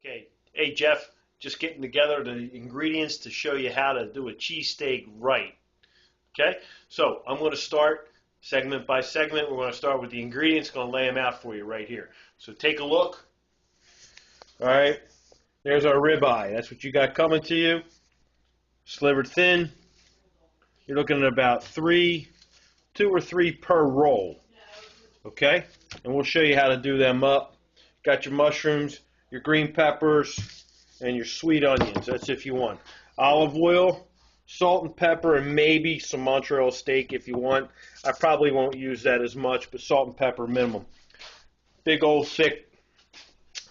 Okay, hey Jeff, just getting together the ingredients to show you how to do a cheesesteak right. Okay, so I'm going to start segment by segment. We're going to start with the ingredients, going to lay them out for you right here. So take a look. All right, there's our ribeye. That's what you got coming to you. Slivered thin. You're looking at about two or three per roll. Okay, and we'll show you how to do them up. Got your mushrooms, your green peppers, and your sweet onions. That's if you want. Olive oil, salt and pepper, and maybe some Montreal steak if you want. I probably won't use that as much, but salt and pepper minimum. Big old thick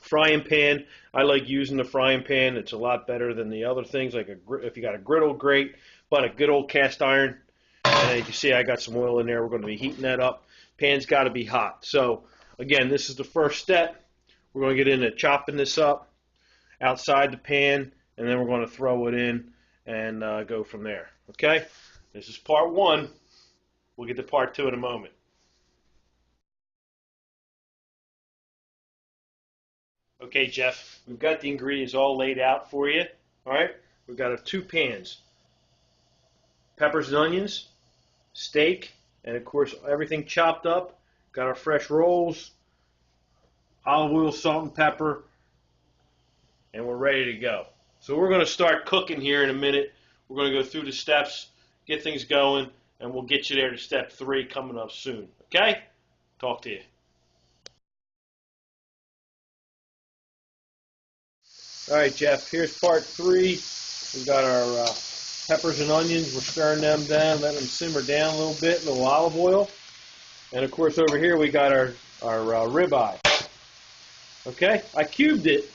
frying pan. I like using the frying pan. It's a lot better than the other things. Like if you got a griddle, great, but a good old cast iron. And as you see, I got some oil in there. We're going to be heating that up. Pan's got to be hot. So again, this is the first step. We're going to get into chopping this up outside the pan, and then we're going to throw it in and go from there. Okay? This is part one. We'll get to part two in a moment. Okay, Jeff, we've got the ingredients all laid out for you. All right? We've got our two pans. Peppers and onions, steak, and of course everything chopped up. Got our fresh rolls, olive oil, salt and pepper, and we're ready to go. So we're going to start cooking here in a minute. We're going to go through the steps, get things going, and we'll get you there to step 3 coming up soon. Okay? Talk to you. All right, Jeff, here's part 3. We've got our peppers and onions. We're stirring them down, letting them simmer down a little bit, a little olive oil. And of course over here we got our ribeye. Okay? I cubed it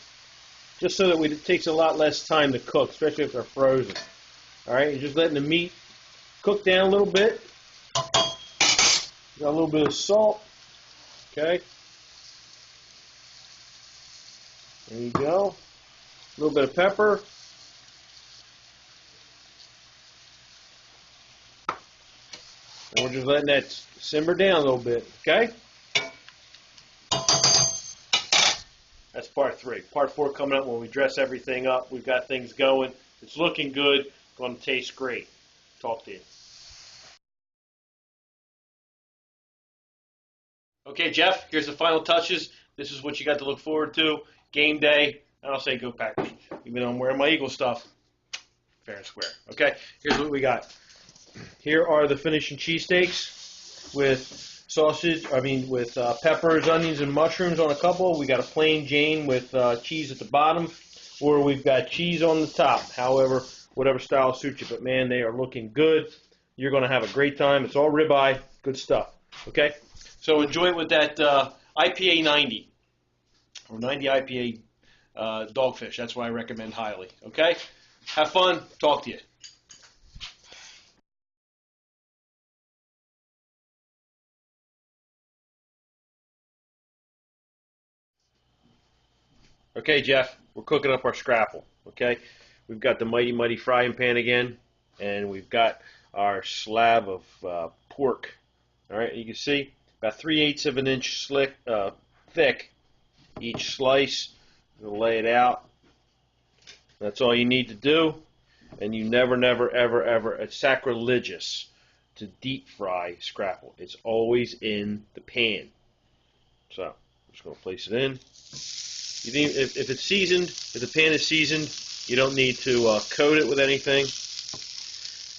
just so that it takes a lot less time to cook, especially if they're frozen. All right, you're just letting the meat cook down a little bit. Got a little bit of salt. Okay. There you go. A little bit of pepper. And we're just letting that simmer down a little bit. Okay. That's part 3. Part 4 coming up when we dress everything up. We've got things going. It's looking good. Going to taste great. Talk to you. Okay, Jeff, here's the final touches. This is what you got to look forward to. Game day. And I'll say go Packers. Even though I'm wearing my Eagle stuff. Fair and square. Okay, here's what we got. Here are the finishing cheesesteaks with with peppers, onions, and mushrooms on a couple. We got a plain Jane with cheese at the bottom, or we've got cheese on the top. However, whatever style suits you. But man, they are looking good. You're going to have a great time. It's all ribeye, good stuff. Okay, so enjoy it with that IPA 90 or 90 IPA Dogfish. That's what I recommend highly. Okay, have fun. Talk to you. Okay, Jeff, we're cooking up our scrapple. Okay, we've got the mighty frying pan again, and we've got our slab of pork. All right, you can see about 3/8 of an inch thick each slice. We'll lay it out. That's all you need to do, and you never, ever, it's sacrilegious to deep fry scrapple. It's always in the pan. So I'm just going to place it in. If it's seasoned, if the pan is seasoned, you don't need to coat it with anything.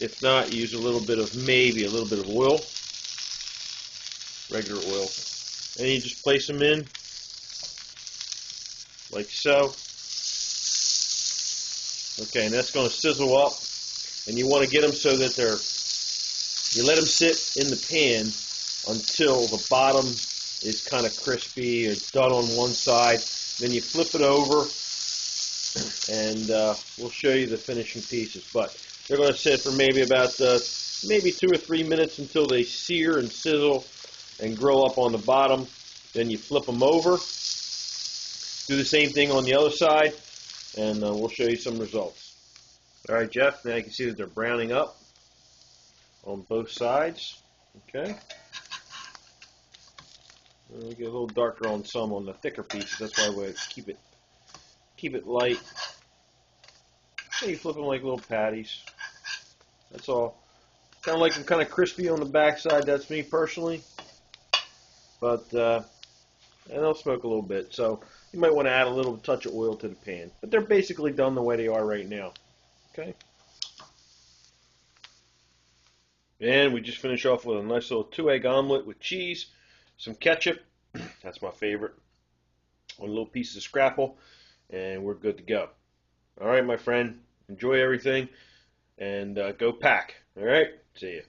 If not, use maybe a little bit of oil, regular oil, and you just place them in like so. Okay, and that's going to sizzle up, and you want to get them so that you let them sit in the pan until the bottom is kind of crispy or done on one side. Then you flip it over, and we'll show you the finishing pieces. But they're going to sit for maybe about maybe 2 or 3 minutes until they sear and sizzle and grill up on the bottom. Then you flip them over. Do the same thing on the other side, and we'll show you some results. All right, Jeff, now you can see that they're browning up on both sides. Okay. We get a little darker on some on the thicker pieces. That's why we keep keep it light. So you flip them like little patties. That's all. Kind of like them kind of crispy on the backside. That's me personally. But and they'll smoke a little bit. So you might want to add a little touch of oil to the pan. But they're basically done the way they are right now. Okay. And we just finish off with a nice little 2-egg omelet with cheese, some ketchup. That's my favorite. One little piece of scrapple, and we're good to go. All right, my friend. Enjoy everything, and go pack. All right? See ya.